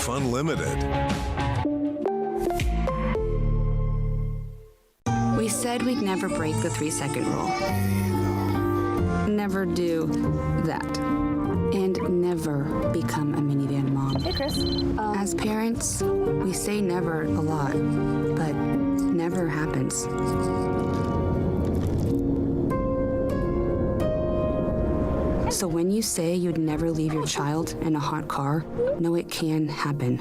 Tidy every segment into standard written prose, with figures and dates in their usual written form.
Unlimited. We said we'd never break the 3-second rule. Never do that. And never become a minivan mom. Hey, Chris. As parents, we say never a lot, but never happens. So when you say you'd never leave your child in a hot car, know it can happen.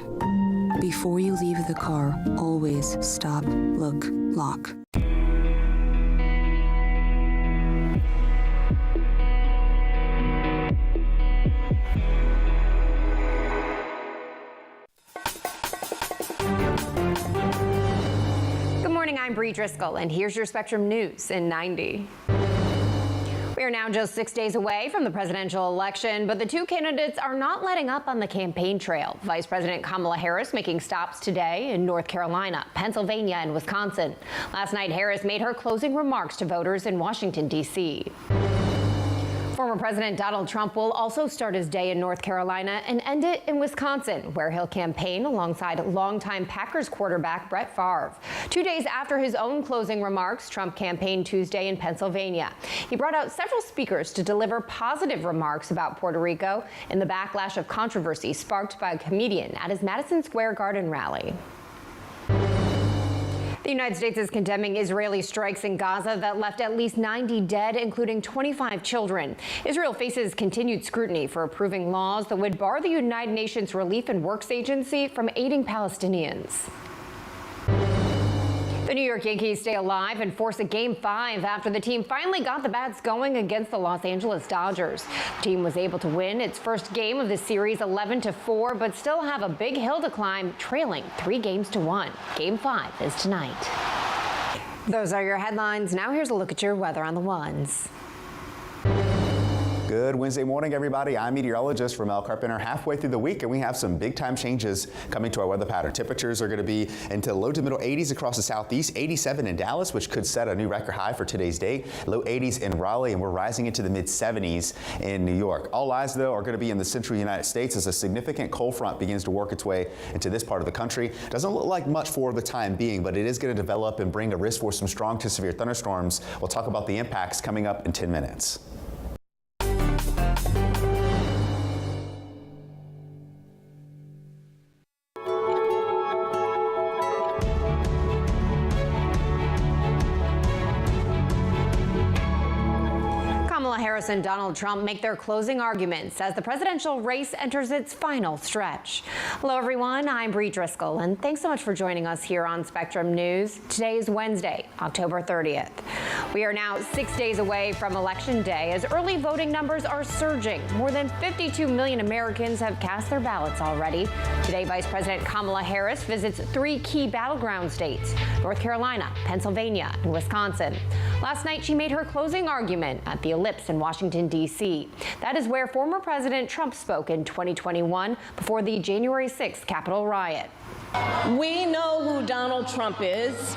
Before you leave the car, always stop, look, lock. Good morning, I'm Bree Driscoll, and here's your Spectrum News in 90. We are now just 6 days away from the presidential election, but the two candidates are not letting up on the campaign trail. Vice President Kamala Harris making stops today in North Carolina, Pennsylvania, and Wisconsin. Last night, Harris made her closing remarks to voters in Washington, D.C. Former President Donald Trump will also start his day in North Carolina and end it in Wisconsin, where he'll campaign alongside longtime Packers quarterback Brett Favre. 2 days after his own closing remarks, Trump campaigned Tuesday in Pennsylvania. He brought out several speakers to deliver positive remarks about Puerto Rico in the backlash of controversy sparked by a comedian at his Madison Square Garden rally. The United States is condemning Israeli strikes in Gaza that left at least 90 dead, including 25 children. Israel faces continued scrutiny for approving laws that would bar the United Nations Relief and Works Agency from aiding Palestinians. The New York Yankees stay alive and force a Game 5 after the team finally got the bats going against the Los Angeles Dodgers. The team was able to win its first game of the series 11-4, but still have a big hill to climb, trailing 3-1. Game 5 is tonight. Those are your headlines. Now here's a look at your weather on the ones. Good Wednesday morning, everybody. I'm meteorologist Ramel Carpenter. Halfway through the week, and we have some big time changes coming to our weather pattern. Temperatures are going to be into low to middle 80s across the southeast, 87 in Dallas, which could set a new record high for today's date, low 80s in Raleigh, and we're rising into the mid 70s in New York. All eyes, though, are going to be in the central United States as a significant cold front begins to work its way into this part of the country. Doesn't look like much for the time being, but it is going to develop and bring a risk for some strong to severe thunderstorms. We'll talk about the impacts coming up in 10 minutes. Harris and Donald Trump make their closing arguments as the presidential race enters its final stretch. Hello, everyone. I'm Bree Driscoll, and thanks so much for joining us here on Spectrum News. Today is Wednesday, October 30th. We are now 6 days away from Election Day as early voting numbers are surging. More than 52 million Americans have cast their ballots already. Today, Vice President Kamala Harris visits 3 key battleground states, North Carolina, Pennsylvania, and Wisconsin. Last night, she made her closing argument at the Ellipse in Washington, D.C. That is where former President Trump spoke in 2021 before the January 6th Capitol riot. We know who Donald Trump is.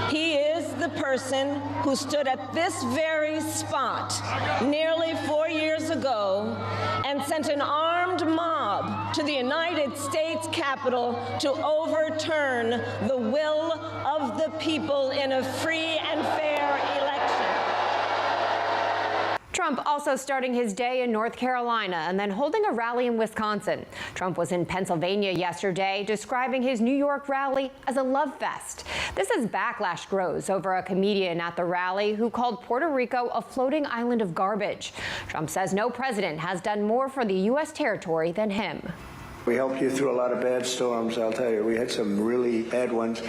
He is the person who stood at this very spot nearly 4 years ago and sent an armed mob to the United States Capitol to overturn the will of the people in a free and fair election. Trump also starting his day in North Carolina and then holding a rally in Wisconsin. Trump was in Pennsylvania yesterday, describing his New York rally as a love fest. This as backlash grows over a comedian at the rally who called Puerto Rico a floating island of garbage. Trump says no president has done more for the U.S. territory than him. We helped you through a lot of bad storms, I'll tell you. We had some really bad ones.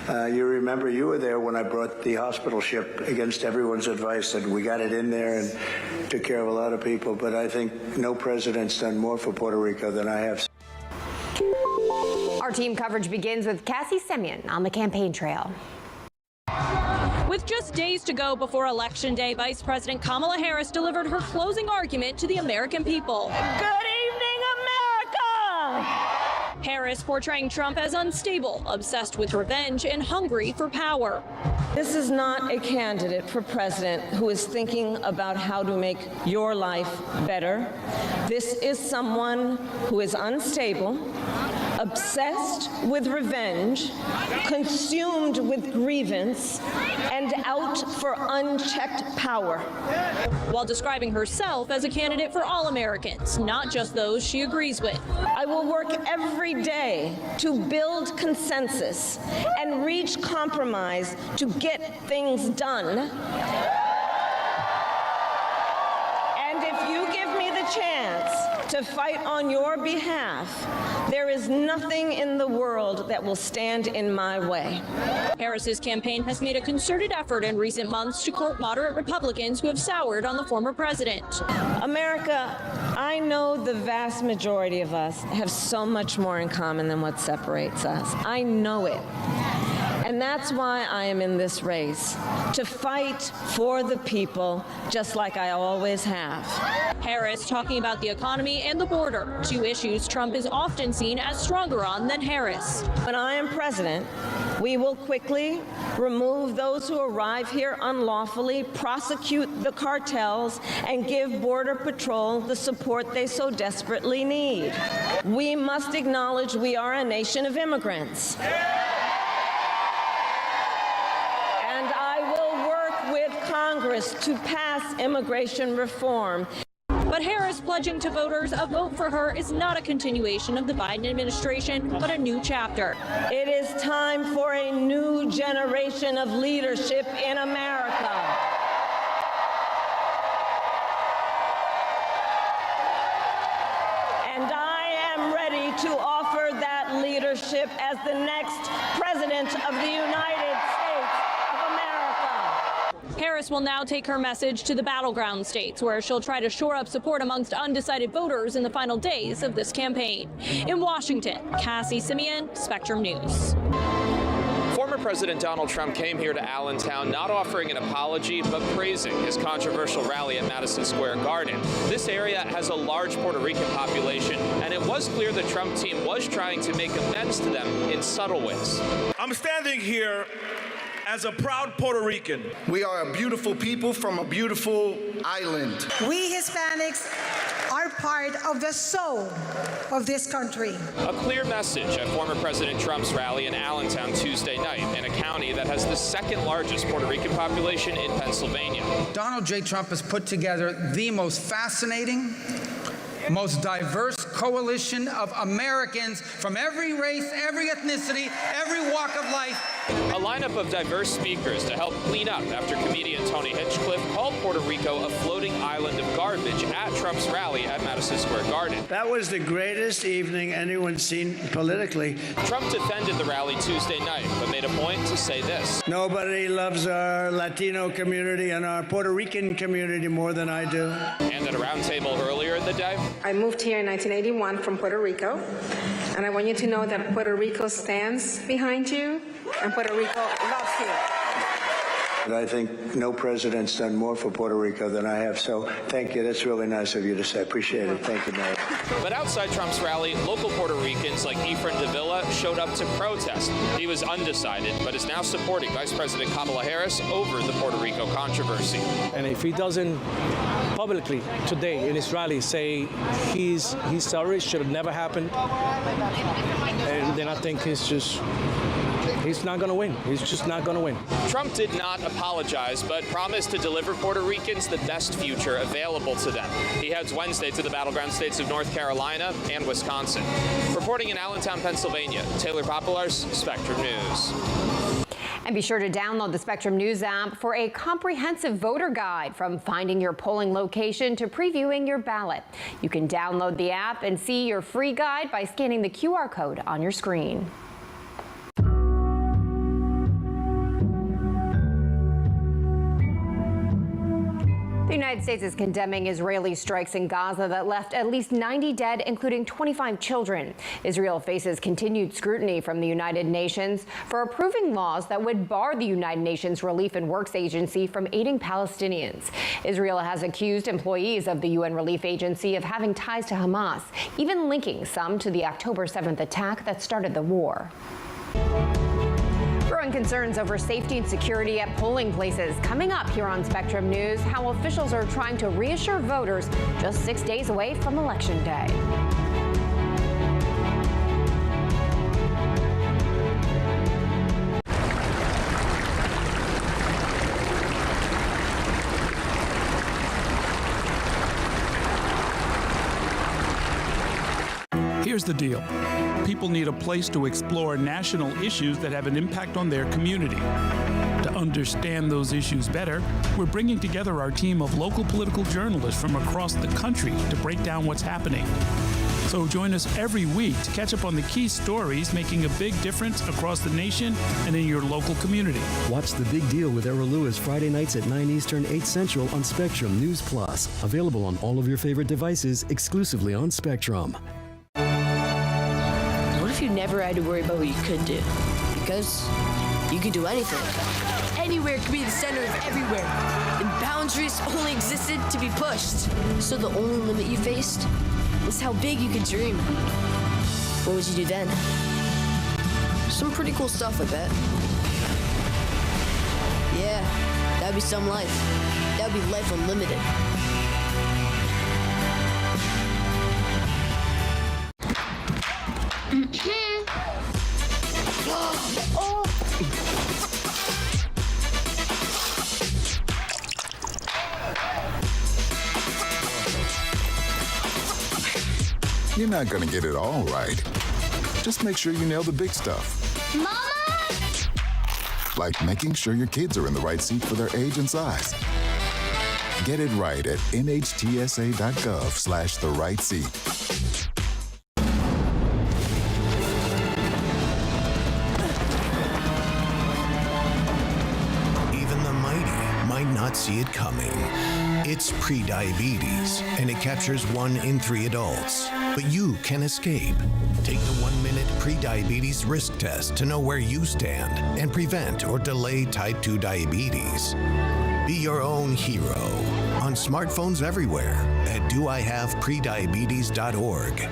You remember you were there when I brought the hospital ship against everyone's advice, and we got it in there and took care of a lot of people. But I think no president's done more for Puerto Rico than I have. Our team coverage begins with Cassie Semyon on the campaign trail. With just days to go before Election Day, Vice President Kamala Harris delivered her closing argument to the American people. Good evening, America! Harris portraying Trump as unstable, obsessed with revenge, and hungry for power. This is not a candidate for president who is thinking about how to make your life better. This is someone who is unstable, obsessed with revenge, consumed with grievance, and out for unchecked power. While describing herself as a candidate for all Americans, not just those she agrees with. I will work every day to build consensus and reach compromise to get things done. And if you give me the chance to fight on your behalf, there is nothing in the world that will stand in my way. Harris's campaign has made a concerted effort in recent months to court moderate Republicans who have soured on the former president. America, I know the vast majority of us have so much more in common than what separates us. I know it. And that's why I am in this race, to fight for the people, just like I always have. Harris talking about the economy and the border, two issues Trump is often seen as stronger on than Harris. When I am president, we will quickly remove those who arrive here unlawfully, prosecute the cartels, and give Border Patrol the support they so desperately need. We must acknowledge we are a nation of immigrants. Congress to pass immigration reform. But Harris pledging to voters a vote for her is not a continuation of the Biden administration, but a new chapter. It is time for a new generation of leadership in America. And I am ready to offer that leadership as the next president of the United States of America. Harris will now take her message to the battleground states, where she'll try to shore up support amongst undecided voters in the final days of this campaign. In Washington, Cassie Simeon, Spectrum News. Former President Donald Trump came here to Allentown not offering an apology, but praising his controversial rally at Madison Square Garden. This area has a large Puerto Rican population, and it was clear the Trump team was trying to make amends to them in subtle ways. I'm standing here as a proud Puerto Rican. We are a beautiful people from a beautiful island. We Hispanics are part of the soul of this country. A clear message at former President Trump's rally in Allentown Tuesday night, in a county that has the second largest Puerto Rican population in Pennsylvania. Donald J. Trump has put together the most fascinating, most diverse coalition of Americans from every race, every ethnicity, every walk of life. A lineup of diverse speakers to help clean up after comedian Tony Hinchcliffe called Puerto Rico a floating island of garbage at Trump's rally at Madison Square Garden. That was the greatest evening anyone's seen politically. Trump defended the rally Tuesday night, but made a point to say this. Nobody loves our Latino community and our Puerto Rican community more than I do. And at a roundtable earlier in the day, I moved here in 1981 from Puerto Rico, and I want you to know that Puerto Rico stands behind you, and Puerto Rico loves you. And I think no president's done more for Puerto Rico than I have, so thank you. That's really nice of you to say. I appreciate it. Thank you, Mayor. But outside Trump's rally, local Puerto Ricans like Efren Davila showed up to protest. He was undecided, but is now supporting Vice President Kamala Harris over the Puerto Rico controversy. And if he doesn't publicly today in his rally say he's sorry, should have never happened, and then I think he's not going to win. He's just not going to win. Trump did not apologize, but promised to deliver Puerto Ricans the best future available to them. He heads Wednesday to the battleground states of North Carolina and Wisconsin. Reporting in Allentown, Pennsylvania, Taylor Populars, Spectrum News. And be sure to download the Spectrum News app for a comprehensive voter guide, from finding your polling location to previewing your ballot. You can download the app and see your free guide by scanning the QR code on your screen. The United States is condemning Israeli strikes in Gaza that left at least 90 dead, including 25 children. Israel faces continued scrutiny from the United Nations for approving laws that would bar the United Nations Relief and Works Agency from aiding Palestinians. Israel has accused employees of the UN Relief Agency of having ties to Hamas, even linking some to the October 7th attack that started the war. Growing concerns over safety and security at polling places. Coming up here on Spectrum News, how officials are trying to reassure voters just 6 days away from Election Day. Here's the deal. People need a place to explore national issues that have an impact on their community. To understand those issues better, we're bringing together our team of local political journalists from across the country to break down what's happening. So join us every week to catch up on the key stories making a big difference across the nation and in your local community. Watch The Big Deal with Errol Lewis Friday nights at 9 Eastern, 8 Central on Spectrum News Plus. Available on all of your favorite devices exclusively on Spectrum. What if you never had to worry about what you could do? Because you could do anything. Anywhere could be the center of everywhere. And boundaries only existed to be pushed. So the only limit you faced was how big you could dream. What would you do then? Some pretty cool stuff, I bet. Yeah, that'd be some life. That'd be life unlimited. Oh! You're not gonna get it all right. Just make sure you nail the big stuff. Mama! Like making sure your kids are in the right seat for their age and size. Get it right at nhtsa.gov/the-right-seat. Even the mighty might not see it coming. It's prediabetes, and it captures 1 in 3 adults. But you can escape. Take the 1-minute prediabetes risk test to know where you stand and prevent or delay type 2 diabetes. Be your own hero on smartphones everywhere at doihaveprediabetes.org.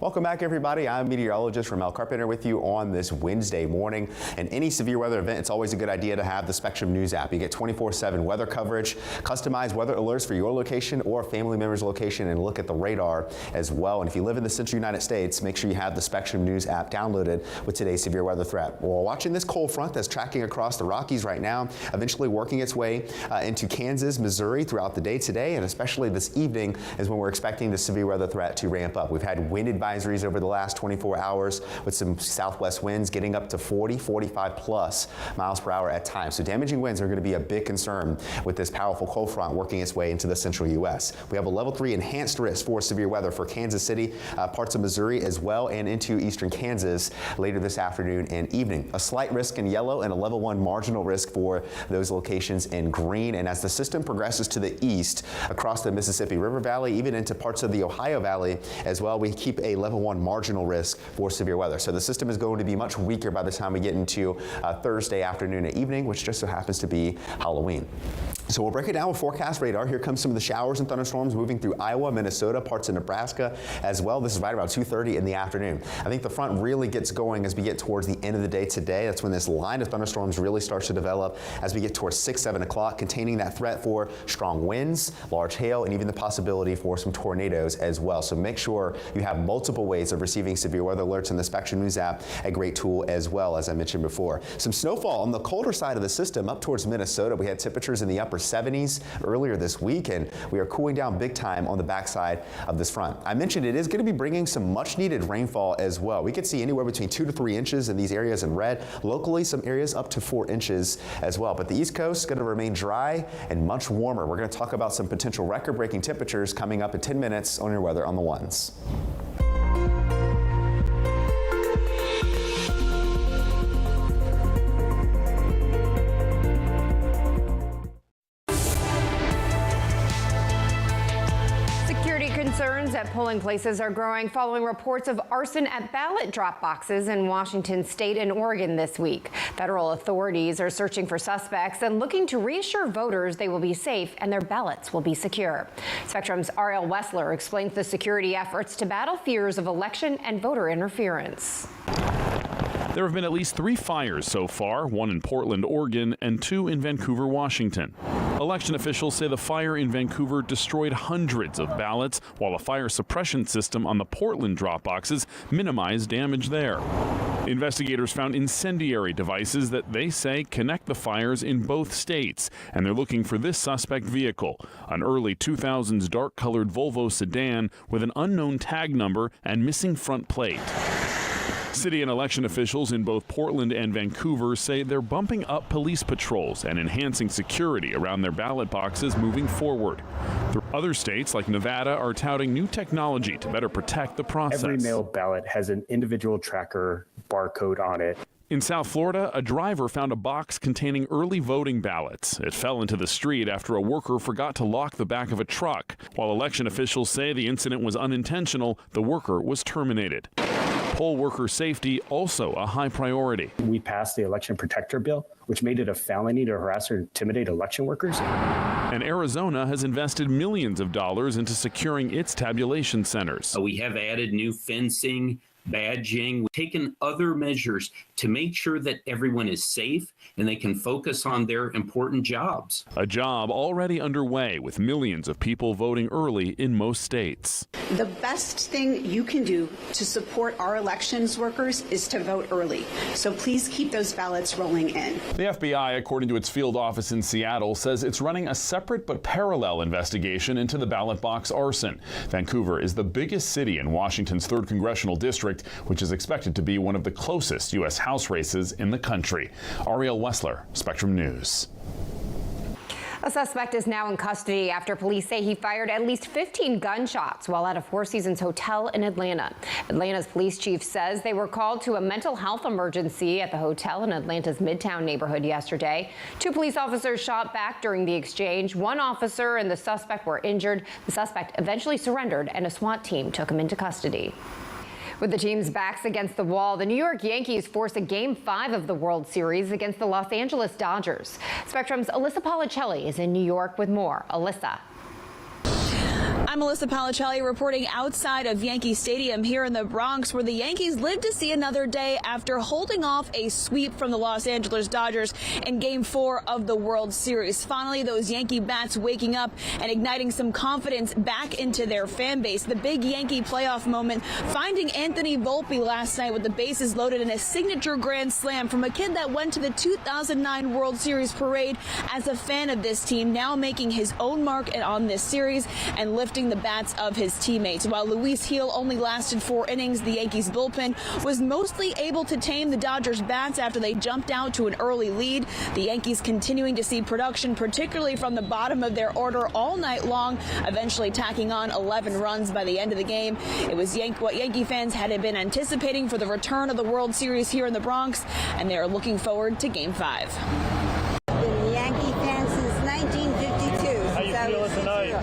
Welcome back, everybody. I'm meteorologist Ramel Carpenter with you on this Wednesday morning. And any severe weather event, it's always a good idea to have the Spectrum News app. You get 24/7 weather coverage, customized weather alerts for your location or a family member's location, and look at the radar as well. And if you live in the central United States, make sure you have the Spectrum News app downloaded with today's severe weather threat. We're watching this cold front that's tracking across the Rockies right now, eventually working its way into Kansas, Missouri throughout the day today, and especially this evening is when we're expecting the severe weather threat to ramp up. We've had wind advisories over the last 24 hours with some southwest winds getting up to 40, 45 plus miles per hour at times. So damaging winds are going to be a big concern with this powerful cold front working its way into the central U.S. We have a level 3 enhanced risk for severe weather for Kansas City, parts of Missouri as well, and into eastern Kansas later this afternoon and evening. A slight risk in yellow and a level 1 marginal risk for those locations in green. And as the system progresses to the east across the Mississippi River Valley, even into parts of the Ohio Valley as well, we keep a level 1 marginal risk for severe weather. So the system is going to be much weaker by the time we get into Thursday afternoon and evening, which just so happens to be Halloween. So we'll break it down with forecast radar. Here comes some of the showers and thunderstorms moving through Iowa, Minnesota, parts of Nebraska as well. This is right around 2:30 in the afternoon. I think the front really gets going as we get towards the end of the day today. That's when this line of thunderstorms really starts to develop as we get towards 6, 7 o'clock, containing that threat for strong winds, large hail, and even the possibility for some tornadoes as well. So make sure you have multiple ways of receiving severe weather alerts in the Spectrum News app, a great tool as well, as I mentioned before. Some snowfall on the colder side of the system up towards Minnesota. We had temperatures in the upper 70s earlier this week, and we are cooling down big time on the backside of this front. I mentioned it is going to be bringing some much needed rainfall as well. We could see anywhere between 2 to 3 inches in these areas in red. Locally, some areas up to 4 inches as well. But the East Coast is going to remain dry and much warmer. We're going to talk about some potential record-breaking temperatures coming up in 10 minutes on your weather on the ones. Concerns at polling places are growing following reports of arson at ballot drop boxes in Washington state and Oregon this week. Federal authorities are searching for suspects and looking to reassure voters they will be safe and their ballots will be secure. Spectrum's R.L. Wessler explains the security efforts to battle fears of election and voter interference. There have been at least 3 fires so far, 1 in Portland, Oregon, and 2 in Vancouver, Washington. Election officials say the fire in Vancouver destroyed hundreds of ballots, while a fire suppression system on the Portland drop boxes minimized damage there. Investigators found incendiary devices that they say connect the fires in both states, and they're looking for this suspect vehicle, an early 2000s dark-colored Volvo sedan with an unknown tag number and missing front plate. City and election officials in both Portland and Vancouver say they're bumping up police patrols and enhancing security around their ballot boxes moving forward. Other states like Nevada are touting new technology to better protect the process. Every mail ballot has an individual tracker barcode on it. In South Florida, a driver found a box containing early voting ballots. It fell into the street after a worker forgot to lock the back of a truck. While election officials say the incident was unintentional, the worker was terminated. Poll worker safety also a high priority. We passed the Election Protector Bill, which made it a felony to harass or intimidate election workers. And Arizona has invested millions of dollars into securing its tabulation centers. We have added new fencing, badging, taken other measures to make sure that everyone is safe and they can focus on their important jobs. A job already underway with millions of people voting early in most states. The best thing you can do to support our elections workers is to vote early. So please keep those ballots rolling in. The FBI, according to its field office in Seattle, says it's running a separate but parallel investigation into the ballot box arson. Vancouver is the biggest city in Washington's 3rd congressional district, which is expected to be one of the closest U.S. House races in the country. Ariel Wessler, Spectrum News. A suspect is now in custody after police say he fired at least 15 gunshots while at a Four Seasons hotel in Atlanta. Atlanta's police chief says they were called to a mental health emergency at the hotel in Atlanta's Midtown neighborhood yesterday. 2 police officers shot back during the exchange. 1 officer and the suspect were injured. The suspect eventually surrendered and a SWAT team took him into custody. With the team's backs against the wall, the New York Yankees force a Game 5 of the World Series against the Los Angeles Dodgers. Spectrum's Alyssa Policelli is in New York with more. Alyssa. I'm Alyssa Policelli reporting outside of Yankee Stadium here in the Bronx, where the Yankees live to see another day after holding off a sweep from the Los Angeles Dodgers in Game 4 of the World Series. Finally, those Yankee bats waking up and igniting some confidence back into their fan base. The big Yankee playoff moment, finding Anthony Volpe last night with the bases loaded in a signature grand slam from a kid that went to the 2009 World Series parade as a fan of this team, now making his own mark on this series and lifting the bats of his teammates. While Luis Gil only lasted 4 innings, the Yankees bullpen was mostly able to tame the Dodgers bats after they jumped out to an early lead. The Yankees continuing to see production, particularly from the bottom of their order all night long, eventually tacking on 11 runs by the end of the game. It was what Yankee fans had been anticipating for the return of the World Series here in the Bronx, and they are looking forward to Game 5. Been Yankee fans since 1952. How you feeling tonight?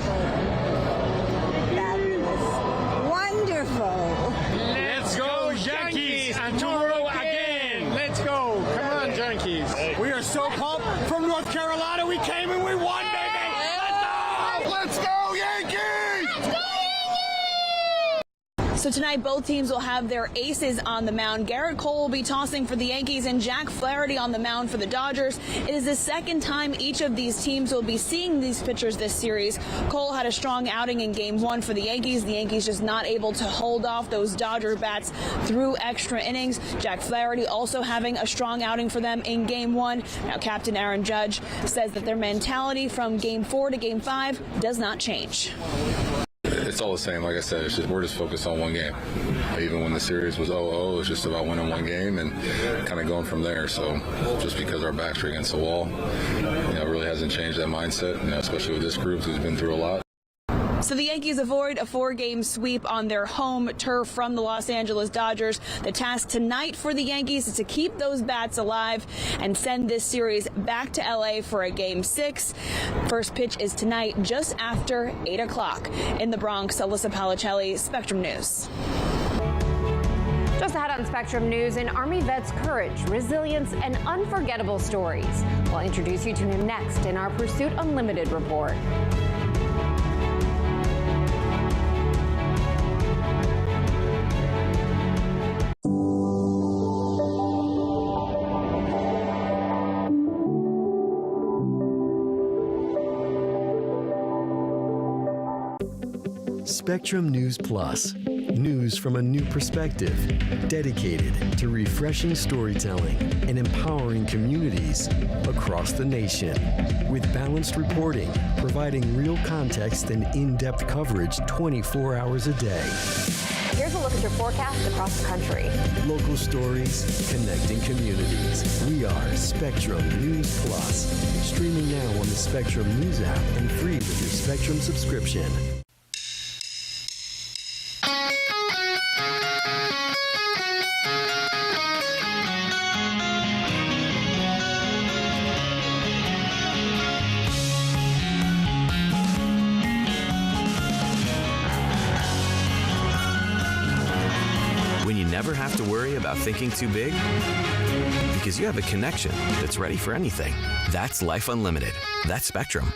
Wonderful. Let's go Yankees and tomorrow again. Let's go. Come on, Yankees. We are so pumped. From North Carolina, we came and we won, baby. Let's go Yankees. Let's go. So tonight, both teams will have their aces on the mound. Garrett Cole will be tossing for the Yankees and Jack Flaherty on the mound for the Dodgers. It is the second time each of these teams will be seeing these pitchers this series. Cole had a strong outing in Game 1 for the Yankees. The Yankees just not able to hold off those Dodger bats through extra innings. Jack Flaherty also having a strong outing for them in Game 1. Now, Captain Aaron Judge says that their mentality from Game 4 to Game 5 does not change. It's all the same. Like I said, we're just focused on one game. Even when the series was 0-0, it's just about winning one game and kind of going from there. So just because our backs are against the wall, it really hasn't changed that mindset, especially with this group who's been through a lot. So the Yankees avoid a 4-game sweep on their home turf from the Los Angeles Dodgers. The task tonight for the Yankees is to keep those bats alive and send this series back to L.A. for a Game 6. First pitch is tonight just after 8 o'clock. In the Bronx, Alyssa Policelli, Spectrum News. Just ahead on Spectrum News, an Army vet's courage, resilience, and unforgettable stories. We'll introduce you to him next in our Pursuit Unlimited report. Spectrum News Plus. News from a new perspective, dedicated to refreshing storytelling and empowering communities across the nation. With balanced reporting, providing real context and in-depth coverage 24 hours a day. Here's a look at your forecast across the country. Local stories, connecting communities. We are Spectrum News Plus. Streaming now on the Spectrum News app and free with your Spectrum subscription. Never have to worry about thinking too big? Because you have a connection that's ready for anything. That's Life Unlimited. That's Spectrum.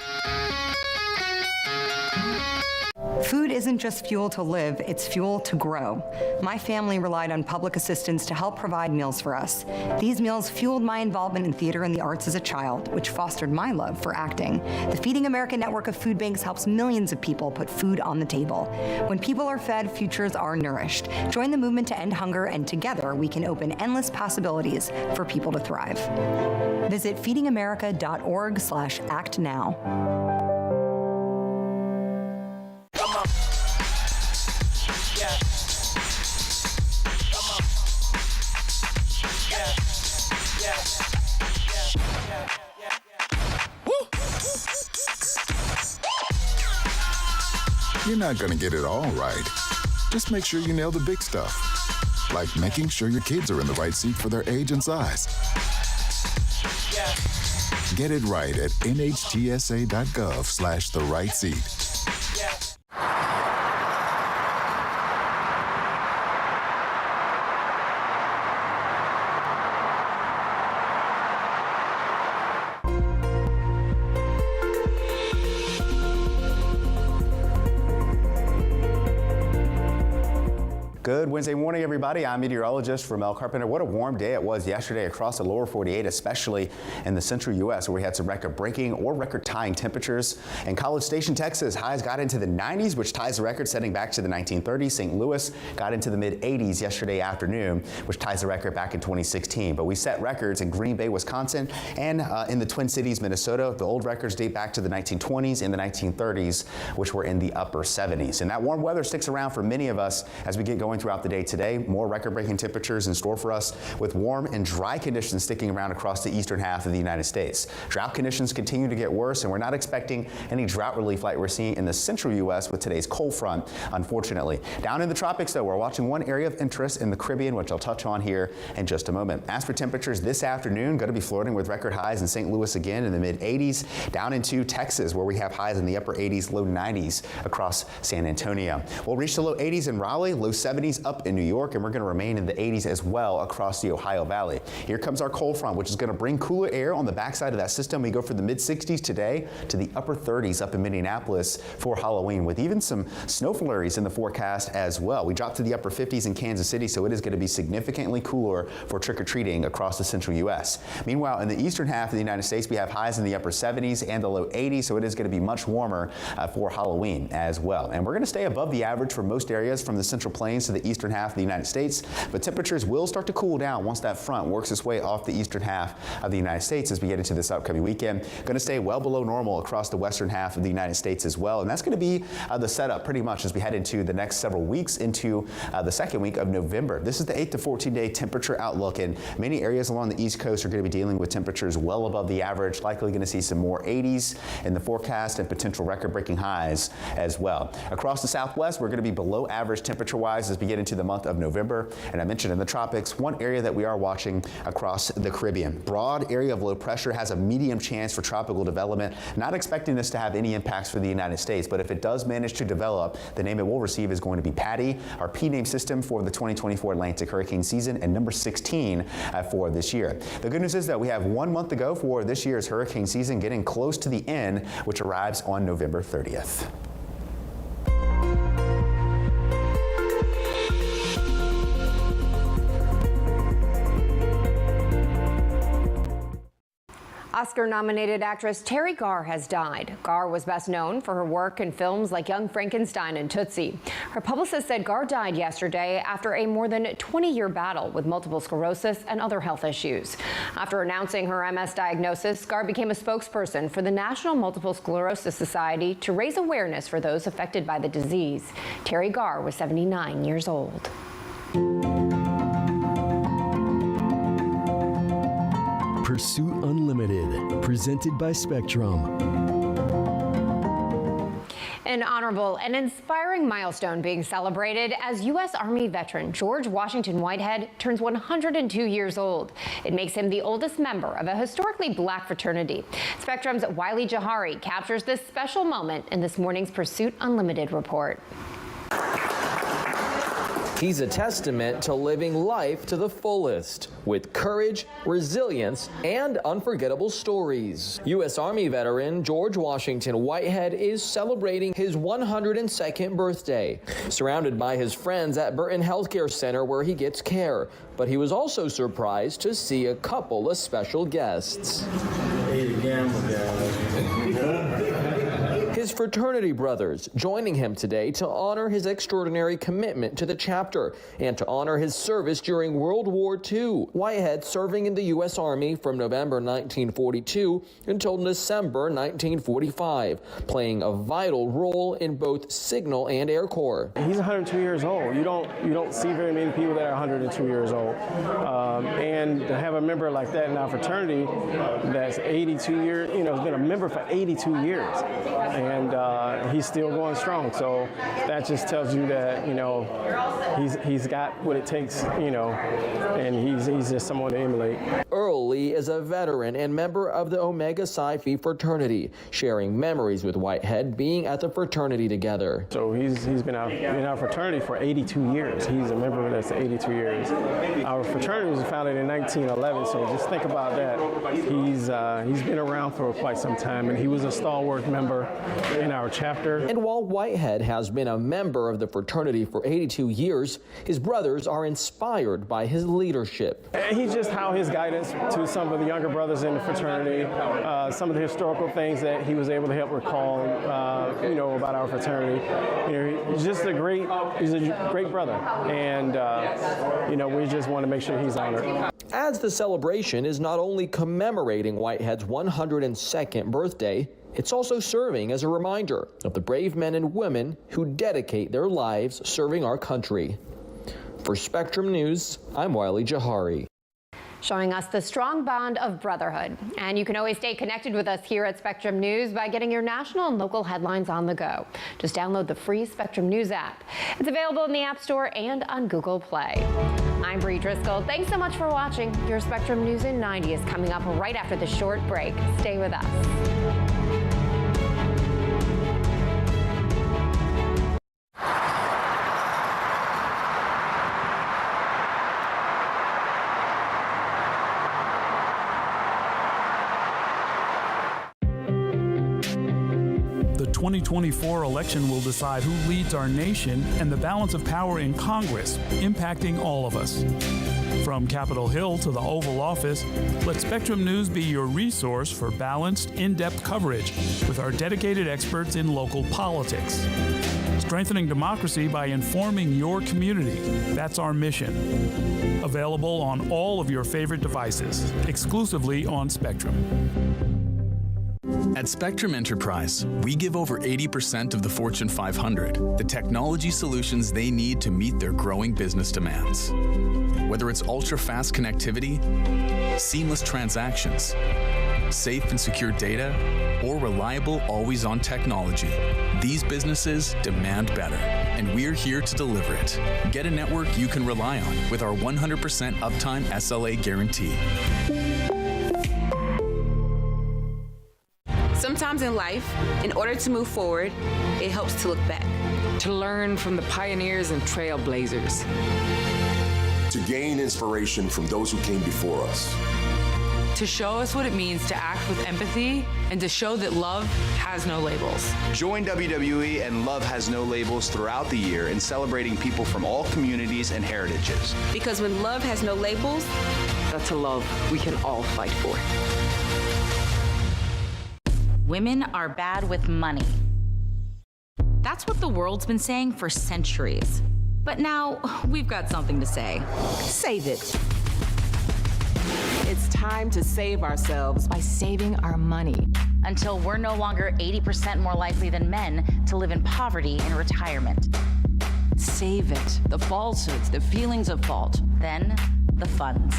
Food isn't just fuel to live, it's fuel to grow. My family relied on public assistance to help provide meals for us. These meals fueled my involvement in theater and the arts as a child, which fostered my love for acting. The Feeding America network of food banks helps millions of people put food on the table. When people are fed, futures are nourished. Join the movement to end hunger, and together we can open endless possibilities for people to thrive. Visit feedingamerica.org/act now. You're not going to get it all right. Just make sure you nail the big stuff, like making sure your kids are in the right seat for their age and size. Get it right at nhtsa.gov/the-right-seat. Good Wednesday morning, everybody. I'm meteorologist Ramel Carpenter. What a warm day it was yesterday across the lower 48, especially in the central U.S., where we had some record-breaking or record-tying temperatures. In College Station, Texas, highs got into the 90s, which ties the record setting back to the 1930s. St. Louis got into the mid-80s yesterday afternoon, which ties the record back in 2016. But we set records in Green Bay, Wisconsin, and in the Twin Cities, Minnesota. The old records date back to the 1920s and the 1930s, which were in the upper 70s. And that warm weather sticks around for many of us as we get going throughout the day today. More record-breaking temperatures in store for us, with warm and dry conditions sticking around across the eastern half of the United States. Drought conditions continue to get worse, and we're not expecting any drought relief like we're seeing in the central U.S. with today's cold front, unfortunately. Down in the tropics, though, we're watching one area of interest in the Caribbean, which I'll touch on here in just a moment. As for temperatures this afternoon, going to be flirting with record highs in St. Louis again in the mid-80s, down into Texas, where we have highs in the upper 80s, low 90s across San Antonio. We'll reach the low 80s in Raleigh, low 70s up in New York, and we're going to remain in the 80s as well across the Ohio Valley. Here comes our cold front, which is going to bring cooler air on the backside of that system. We go from the mid-60s today to the upper 30s up in Minneapolis for Halloween, with even some snow flurries in the forecast as well. We drop to the upper 50s in Kansas City, so it is going to be significantly cooler for trick-or-treating across the central U.S. Meanwhile, in the eastern half of the United States, we have highs in the upper 70s and the low 80s, so it is going to be much warmer for Halloween as well. And we're going to stay above the average for most areas from the Central Plains to the eastern half of the United States, but temperatures will start to cool down once that front works its way off the eastern half of the United States as we get into this upcoming weekend. Going to stay well below normal across the western half of the United States as well, and that's going to be the setup pretty much as we head into the next several weeks into the second week of November. This is the 8 to 14-day temperature outlook, and many areas along the East Coast are going to be dealing with temperatures well above the average, likely going to see some more 80s in the forecast and potential record-breaking highs as well. Across the Southwest, we're going to be below average temperature-wise as we get into the month of November. And I mentioned in the tropics, one area that we are watching across the Caribbean. Broad area of low pressure has a medium chance for tropical development. Not expecting this to have any impacts for the United States, but if it does manage to develop, the name it will receive is going to be Patty, our P name system for the 2024 Atlantic hurricane season, and number 16 for this year. The good news is that we have 1 month to go for this year's hurricane season, getting close to the end, which arrives on November 30th. Oscar-nominated actress Terry Garr has died. Garr was best known for her work in films like Young Frankenstein and Tootsie. Her publicist said Garr died yesterday after a more than 20-year battle with multiple sclerosis and other health issues. After announcing her MS diagnosis, Garr became a spokesperson for the National Multiple Sclerosis Society to raise awareness for those affected by the disease. Terry Garr was 79 years old. Pursuit Unlimited, presented by Spectrum. An honorable and inspiring milestone being celebrated as U.S. Army veteran George Washington Whitehead turns 102 years old. It makes him the oldest member of a historically black fraternity. Spectrum's Wiley Jahari captures this special moment in this morning's Pursuit Unlimited report. He's a testament to living life to the fullest, with courage, resilience, and unforgettable stories. U.S. Army veteran George Washington Whitehead is celebrating his 102nd birthday, surrounded by his friends at Burton Healthcare Center where he gets care. But he was also surprised to see a couple of special guests. His fraternity brothers joining him today to honor his extraordinary commitment to the chapter and to honor his service during World War II. Whitehead serving in the U.S. Army from November 1942 until December 1945, playing a vital role in both Signal and Air Corps. He's 102 years old. You don't see very many people that are 102 years old. And to have a member like that in our fraternity that's 82 years, has been a member for 82 years. And he's still going strong. So that just tells you that, he's got what it takes, and he's just someone to emulate. Earl Lee is a veteran and member of the Omega Psi Phi fraternity, sharing memories with Whitehead being at the fraternity together. So he's been in our fraternity for 82 years. He's a member of that's 82 years. Our fraternity was founded in 1911, so just think about that. He's been around for quite some time, and he was a stalwart member in our chapter. And while Whitehead has been a member of the fraternity for 82 years, his brothers are inspired by his leadership. He's just how his guidance to some of the younger brothers in the fraternity, some of the historical things that he was able to help recall, about our fraternity. He's just a great brother, and we just want to make sure he's honored. As the celebration is not only commemorating Whitehead's 102nd birthday, it's also serving as a reminder of the brave men and women who dedicate their lives serving our country. For Spectrum News, I'm Wiley Jahari. Showing us the strong bond of brotherhood. And you can always stay connected with us here at Spectrum News by getting your national and local headlines on the go. Just download the free Spectrum News app. It's available in the App Store and on Google Play. I'm Bree Driscoll. Thanks so much for watching. Your Spectrum News in 90 is coming up right after the short break. Stay with us. The 2024 election will decide who leads our nation and the balance of power in Congress, impacting all of us. From Capitol Hill to the Oval Office, let Spectrum News be your resource for balanced, in-depth coverage with our dedicated experts in local politics. Strengthening democracy by informing your community. That's our mission. Available on all of your favorite devices, exclusively on Spectrum. At Spectrum Enterprise, we give over 80% of the Fortune 500 the technology solutions they need to meet their growing business demands. Whether it's ultra-fast connectivity, seamless transactions, safe and secure data, or reliable always-on technology, these businesses demand better, and we're here to deliver it. Get a network you can rely on with our 100% uptime SLA guarantee. Sometimes in life, in order to move forward, it helps to look back. To learn from the pioneers and trailblazers. To gain inspiration from those who came before us. To show us what it means to act with empathy and to show that love has no labels. Join WWE and Love Has No Labels throughout the year in celebrating people from all communities and heritages. Because when love has no labels, that's a love we can all fight for. women are bad with money. That's what the world's been saying for centuries. But now we've got something to say. Save it. It's time to save ourselves by saving our money. Until we're no longer 80% more likely than men to live in poverty in retirement. Save it. The falsehoods, the feelings of fault. Then, the funds.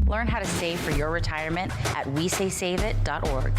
Learn how to save for your retirement at WeSaySaveIt.org.